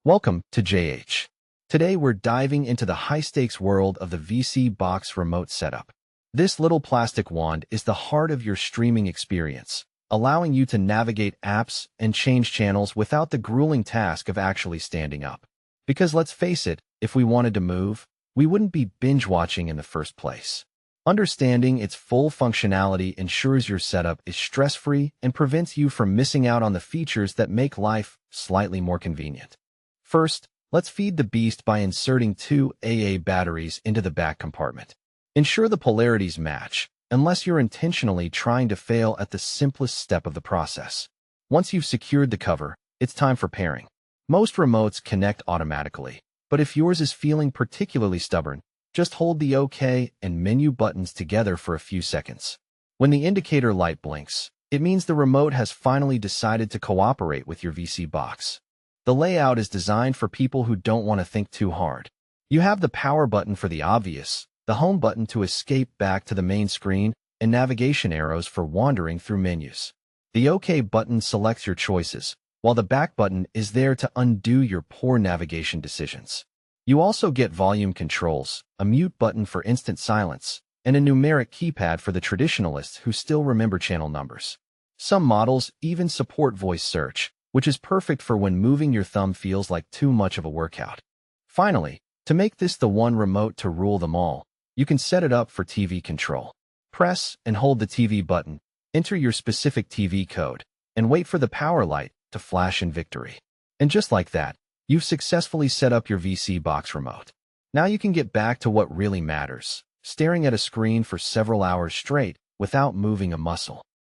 Welcome to JH. Today we're diving into the high-stakes world of the Vseebox remote setup. This little plastic wand is the heart of your streaming experience, allowing you to navigate apps and change channels without the grueling task of actually standing up. Because let's face it, if we wanted to move, we wouldn't be binge-watching in the first place. Understanding its full functionality ensures your setup is stress-free and prevents you from missing out on the features that make life slightly more convenient. First, let's feed the beast by inserting two AA batteries into the back compartment. Ensure the polarities match, unless you're intentionally trying to fail at the simplest step of the process. Once you've secured the cover, it's time for pairing. Most remotes connect automatically, but if yours is feeling particularly stubborn, just hold the OK and menu buttons together for a few seconds. When the indicator light blinks, it means the remote has finally decided to cooperate with your Vseebox. The layout is designed for people who don't want to think too hard. You have the power button for the obvious, the home button to escape back to the main screen, and navigation arrows for wandering through menus. The OK button selects your choices, while the back button is there to undo your poor navigation decisions. You also get volume controls, a mute button for instant silence, and a numeric keypad for the traditionalists who still remember channel numbers. Some models even support voice search, which is perfect for when moving your thumb feels like too much of a workout. Finally, to make this the one remote to rule them all, you can set it up for TV control. Press and hold the TV button, enter your specific TV code, and wait for the power light to flash in victory. And just like that, you've successfully set up your Vseebox remote. Now you can get back to what really matters, staring at a screen for several hours straight without moving a muscle.